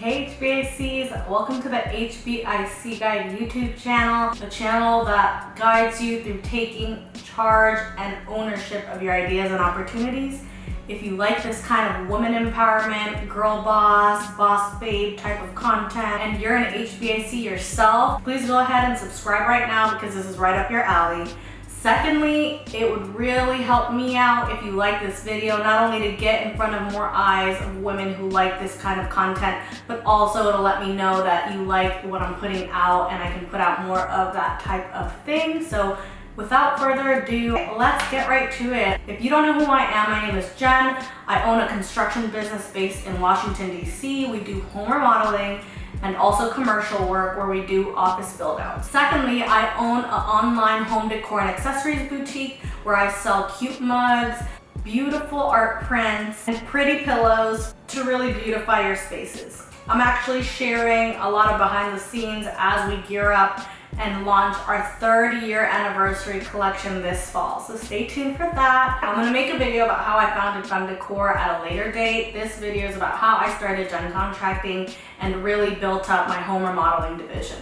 Hey HBICs, welcome to the HBIC Guide YouTube channel, the channel that guides you through taking charge and ownership of your ideas and opportunities. If you like this kind of woman empowerment, girl boss, boss babe type of content, and you're an HBIC yourself, please go ahead and subscribe right now because this is right up your alley. Secondly, it would really help me out if you like this video, not only to get in front of more eyes of women who like this kind of content, but also to let me know that you like what I'm putting out and I can put out more of that type of thing. So without further ado, let's get right to it. If you don't know who I am, my name is Jen. I own a construction business based in Washington, D.C. We do home remodeling and also commercial work where we do office build outs. Secondly, I own an online home decor and accessories boutique where I sell cute mugs, beautiful art prints, and pretty pillows to really beautify your spaces. I'm actually sharing a lot of behind the scenes as we gear up and launch our 3rd-year anniversary collection this fall. So stay tuned for that. I'm gonna make a video about how I founded Femme Decor at a later date. This video is about how I started Jen Contracting and really built up my home remodeling division.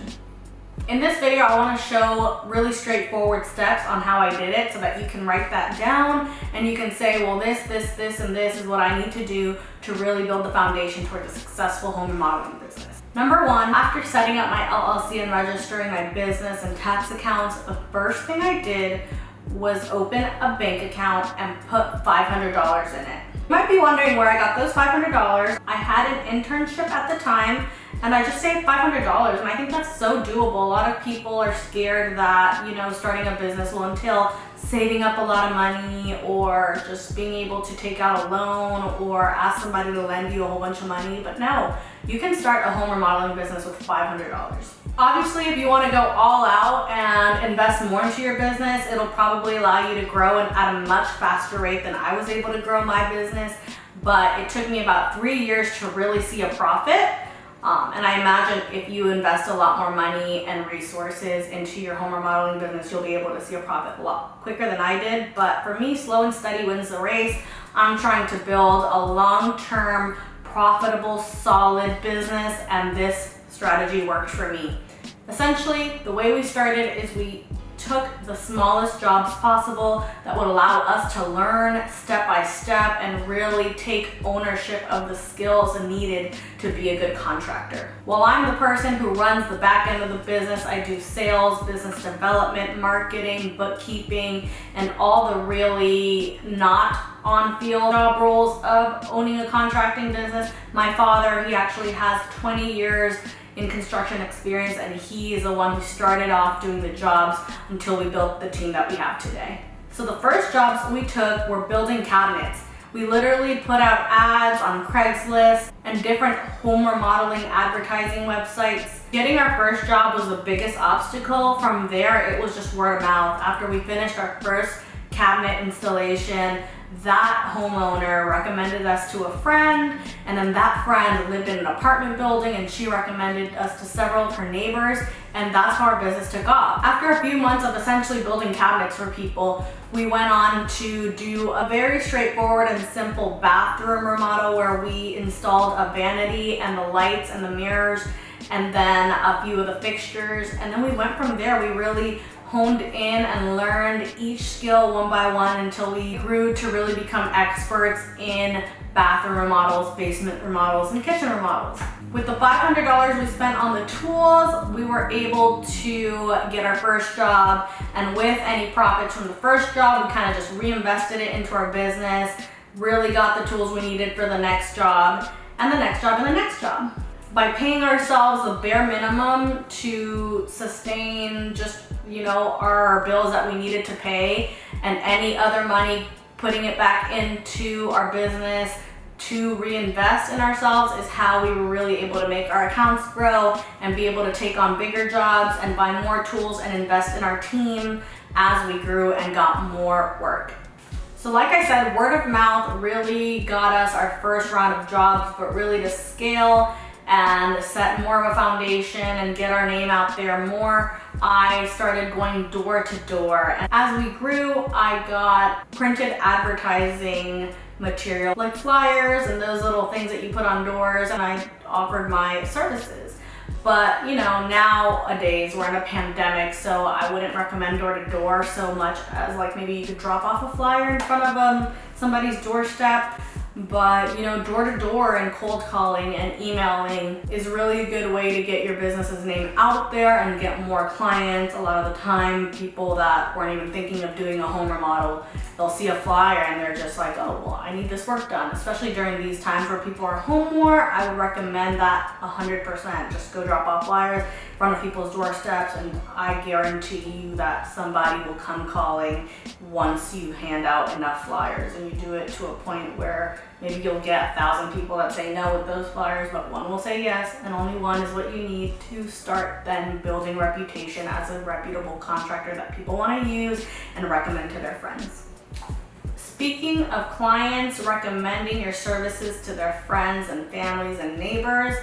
In this video, I want to show really straightforward steps on how I did it so that you can write that down and you can say, well, this, and this is what I need to do to really build the foundation towards a successful home remodeling business. Number one, after setting up my LLC and registering my business and tax accounts, the first thing I did was open a bank account and put $500 in it. You might be wondering where I got those $500. I had an internship at the time and I just saved $500, and I think that's so doable. A lot of people are scared that, starting a business will entail saving up a lot of money or just being able to take out a loan or ask somebody to lend you a whole bunch of money, but no, you can start a home remodeling business with $500. Obviously, if you want to go all out and invest more into your business, it'll probably allow you to grow at a much faster rate than I was able to grow my business, but it took me about 3 years to really see a profit. And I imagine if you invest a lot more money and resources into your home remodeling business, you'll be able to see a profit a lot quicker than I did. But for me, slow and steady wins the race. I'm trying to build a long-term, profitable, solid business, and this strategy worked for me. Essentially, the way we started is we took the smallest jobs possible that would allow us to learn step by step and really take ownership of the skills needed to be a good contractor. While I'm the person who runs the back end of the business, I do sales, business development, marketing, bookkeeping, and all the really not on-field job roles of owning a contracting business. My father, he actually has 20 years in construction experience, and he is the one who started off doing the jobs until we built the team that we have today. So the first jobs we took were building cabinets. We literally put out ads on Craigslist and different home remodeling advertising websites. Getting our first job was the biggest obstacle. From there, it was just word of mouth. After we finished our first cabinet installation, that homeowner recommended us to a friend, and then that friend lived in an apartment building and she recommended us to several of her neighbors, and that's how our business took off. After a few months of essentially building cabinets for people, we went on to do a very straightforward and simple bathroom remodel where we installed a vanity and the lights and the mirrors and then a few of the fixtures, and then we went from there. We really honed in and learned each skill one by one until we grew to really become experts in bathroom remodels, basement remodels, and kitchen remodels. With the $500 we spent on the tools, we were able to get our first job, and with any profits from the first job, we kind of just reinvested it into our business, really got the tools we needed for the next job, and the next job, and the next job. By paying ourselves the bare minimum to sustain just, our bills that we needed to pay, and any other money, putting it back into our business to reinvest in ourselves is how we were really able to make our accounts grow and be able to take on bigger jobs and buy more tools and invest in our team as we grew and got more work. So like I said, word of mouth really got us our first round of jobs, but really to scale and set more of a foundation and get our name out there more, I started going door to door. And as we grew, I got printed advertising material like flyers and those little things that you put on doors, and I offered my services. But you know, nowadays we're in a pandemic, so I wouldn't recommend door to door so much as like maybe you could drop off a flyer in front of somebody's doorstep. But you know, door to door and cold calling and emailing is really a good way to get your business's name out there and get more clients. A lot of the time, people that weren't even thinking of doing a home remodel, they'll see a flyer and they're just like, oh, well, I need this work done. Especially during these times where people are home more, I would recommend that 100%. Just go drop off flyers in front of people's doorsteps, and I guarantee you that somebody will come calling once you hand out enough flyers, and you do it to a point where maybe you'll get 1,000 people that say no with those flyers, but one will say yes, and only one is what you need to start then building reputation as a reputable contractor that people want to use and recommend to their friends. Speaking of clients recommending your services to their friends and families and neighbors,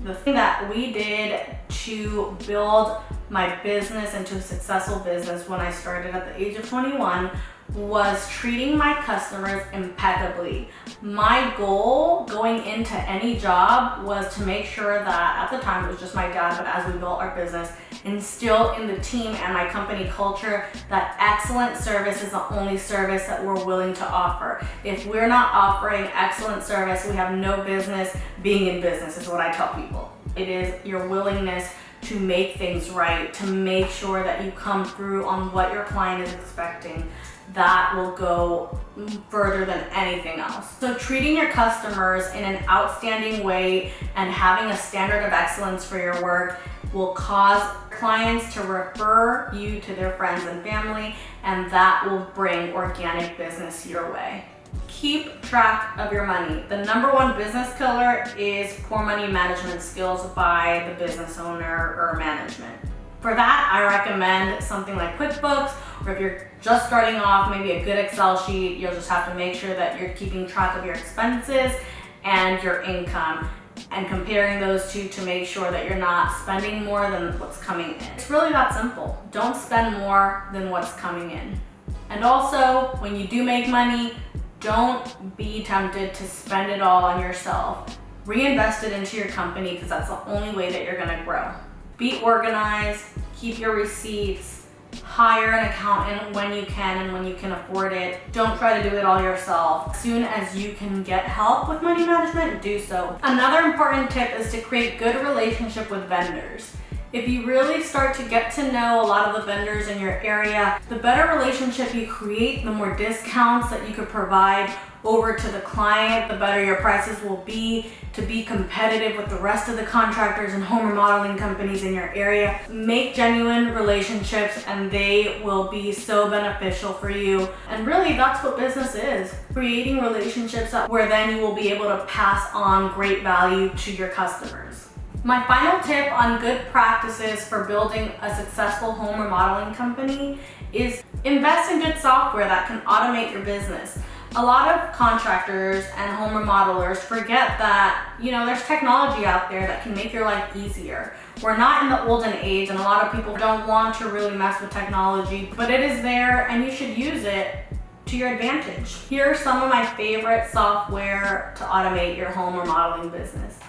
the thing that we did to build my business into a successful business when I started at the age of 21 was treating my customers impeccably. My goal going into any job was to make sure that, at the time it was just my dad, but as we built our business, instill in the team and my company culture that excellent service is the only service that we're willing to offer. If we're not offering excellent service, we have no business being in business, is what I tell people. It is your willingness to make things right, to make sure that you come through on what your client is expecting. That will go further than anything else. So treating your customers in an outstanding way and having a standard of excellence for your work will cause clients to refer you to their friends and family, and that will bring organic business your way. Keep track of your money. The number one business killer is poor money management skills by the business owner or management. For that, I recommend something like QuickBooks, or if you're just starting off, maybe a good Excel sheet. You'll just have to make sure that you're keeping track of your expenses and your income and comparing those two to make sure that you're not spending more than what's coming in. It's really that simple. Don't spend more than what's coming in. And also, when you do make money, don't be tempted to spend it all on yourself. Reinvest it into your company, because that's the only way that you're gonna grow. Be organized, keep your receipts, hire an accountant when you can and when you can afford it. Don't try to do it all yourself. As soon as you can get help with money management, do so. Another important tip is to create good relationship with vendors. If you really start to get to know a lot of the vendors in your area, the better relationship you create, the more discounts that you could provide over to the client, the better your prices will be to be competitive with the rest of the contractors and home remodeling companies in your area. Make genuine relationships and they will be so beneficial for you. And really, that's what business is. Creating relationships where then you will be able to pass on great value to your customers. My final tip on good practices for building a successful home remodeling company is invest in good software that can automate your business. A lot of contractors and home remodelers forget that, there's technology out there that can make your life easier. We're not in the olden age, and a lot of people don't want to really mess with technology, but it is there and you should use it to your advantage. Here are some of my favorite software to automate your home remodeling business.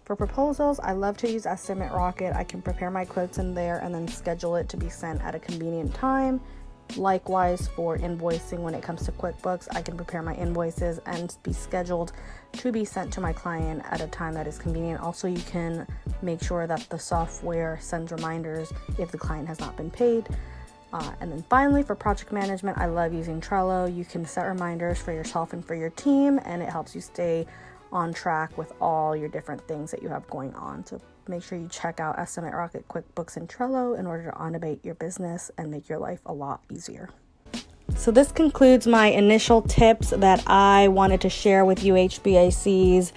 For proposals, I love to use Estimate Rocket. I can prepare my quotes in there and then schedule it to be sent at a convenient time. Likewise, for invoicing, when it comes to QuickBooks, I can prepare my invoices and be scheduled to be sent to my client at a time that is convenient. Also, you can make sure that the software sends reminders if the client has not been paid. And then finally, for project management, I love using Trello. You can set reminders for yourself and for your team, and it helps you stay on track with all your different things that you have going on. So make sure you check out Estimate Rocket, QuickBooks, and Trello in order to automate your business and make your life a lot easier. So this concludes my initial tips that I wanted to share with you HBICs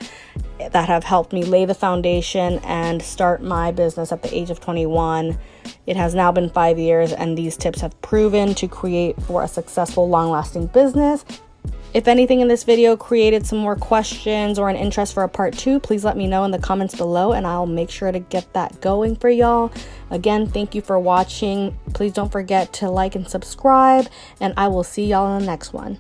that have helped me lay the foundation and start my business at the age of 21. It has now been 5 years, and these tips have proven to create for a successful, long-lasting business. If anything in this video created some more questions or an interest for a part 2, please let me know in the comments below and I'll make sure to get that going for y'all. Again, thank you for watching. Please don't forget to like and subscribe, and I will see y'all in the next one.